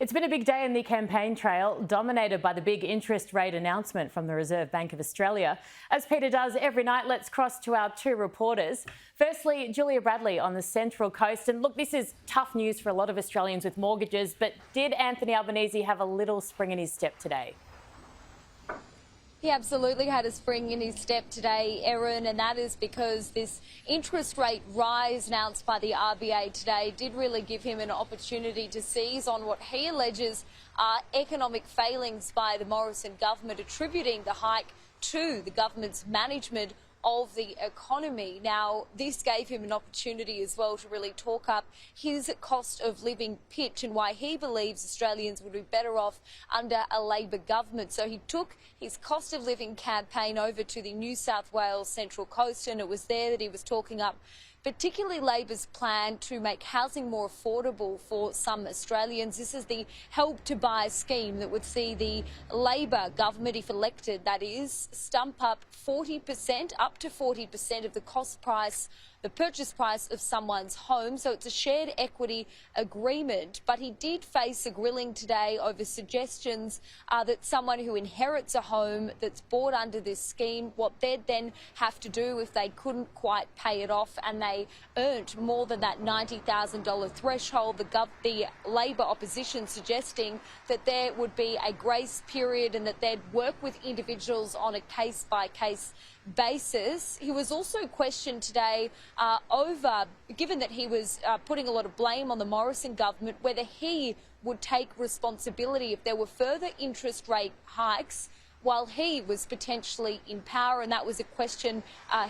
It's been a big day in the campaign trail, dominated by the big interest rate announcement from the Reserve Bank of Australia. As Peter does every night, let's cross to our two reporters. Firstly, Julia Bradley on the Central Coast. And look, this is tough news for a lot of Australians with mortgages, but did Anthony Albanese have a little spring in his step today? He absolutely had a spring in his step today, Erin, and that is because this interest rate rise announced by the RBA today did really give him an opportunity to seize on what he alleges are economic failings by the Morrison government, attributing the hike to the government's management of the economy. Now, this gave him an opportunity as well to really talk up his cost of living pitch and why he believes Australians would be better off under a Labor government. So he took his cost of living campaign over to the New South Wales Central Coast, and it was there that he was talking up particularly Labor's plan to make housing more affordable for some Australians. This is the Help to Buy scheme that would see the Labor government, if elected, that is, stump up 40%, up to 40% of the cost price, the purchase price of someone's home. So it's a shared equity agreement. But he did face a grilling today over suggestions that someone who inherits a home that's bought under this scheme, what they'd then have to do if they couldn't quite pay it off and they earned more than that $90,000 threshold. The Labor opposition suggesting that there would be a grace period and that they'd work with individuals on a case-by-case basis. He was also questioned today over, given that he was putting a lot of blame on the Morrison government, whether he would take responsibility if there were further interest rate hikes while he was potentially in power, and that was a question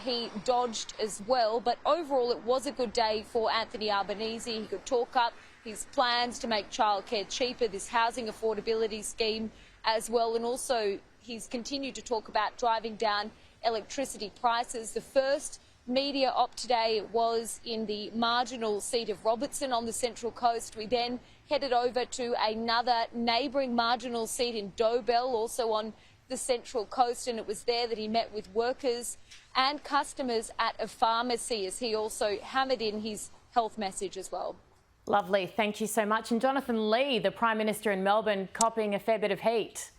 he dodged as well. But overall, it was a good day for Anthony Albanese. He could talk up his plans to make childcare cheaper, this housing affordability scheme as well, and also he's continued to talk about driving down electricity prices. The first media op today was in the marginal seat of Robertson on the Central Coast. We then headed over to another neighbouring marginal seat in Dobell, also on the Central Coast, and it was there that he met with workers and customers at a pharmacy as he also hammered in his health message as well. Lovely, thank you so much. And Jonathan Lee, the Prime Minister in Melbourne, copping a fair bit of heat.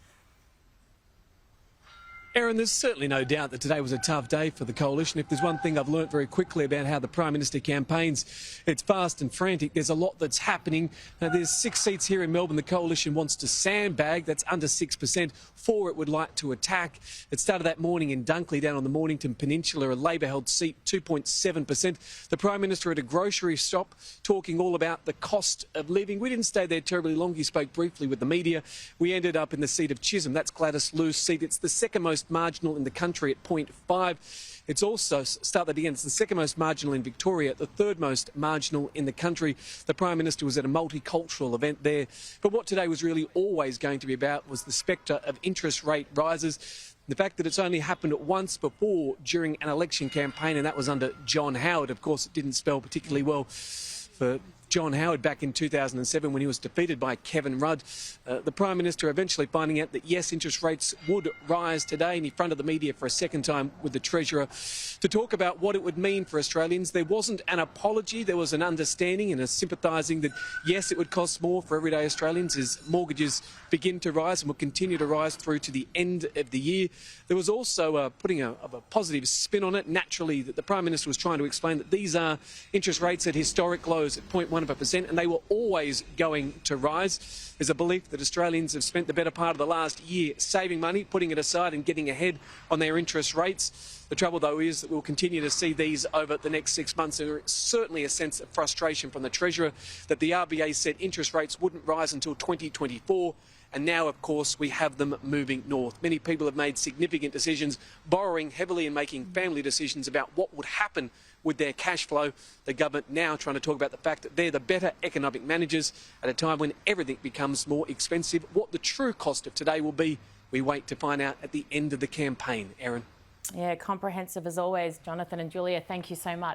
Erin, there's certainly no doubt that today was a tough day for the coalition. If there's one thing I've learnt very quickly about how the Prime Minister campaigns, it's fast and frantic. There's a lot that's happening. There's 6 seats here in Melbourne the coalition wants to sandbag. That's under 6%. 4 it would like to attack. It started that morning in Dunkley down on the Mornington Peninsula, a Labor-held seat, 2.7%. The Prime Minister at a grocery shop talking all about the cost of living. We didn't stay there terribly long. He spoke briefly with the media. We ended up in the seat of Chisholm. That's Gladys Liu's seat. It's the second most marginal in the country at 0.5. It's also, start that again, it's the second most marginal in Victoria, the third most marginal in the country. The Prime Minister was at a multicultural event there. But what today was really always going to be about was the spectre of interest rate rises. The fact that it's only happened once before during an election campaign, and that was under John Howard. Of course, it didn't spell particularly well for John Howard back in 2007 when he was defeated by Kevin Rudd. The Prime Minister eventually finding out that, yes, interest rates would rise today, and he fronted the media for a second time with the Treasurer to talk about what it would mean for Australians. There wasn't an apology, there was an understanding and a sympathising that, yes, it would cost more for everyday Australians as mortgages begin to rise and will continue to rise through to the end of the year. There was also putting a positive spin on it. Naturally, that the Prime Minister was trying to explain that these are interest rates at historic lows at 0.1%, and they were always going to rise. There's a belief that Australians have spent the better part of the last year saving money, putting it aside and getting ahead on their interest rates. The trouble, though, is that we'll continue to see these over the next 6 months. There is certainly a sense of frustration from the Treasurer that the RBA said interest rates wouldn't rise until 2024. And now, of course, we have them moving north. Many people have made significant decisions, borrowing heavily and making family decisions about what would happen with their cash flow. The government now trying to talk about the fact that they're the better economic managers at a time when everything becomes more expensive. What the true cost of today will be, we wait to find out at the end of the campaign. Erin. Yeah, comprehensive as always, Jonathan and Julia. Thank you so much.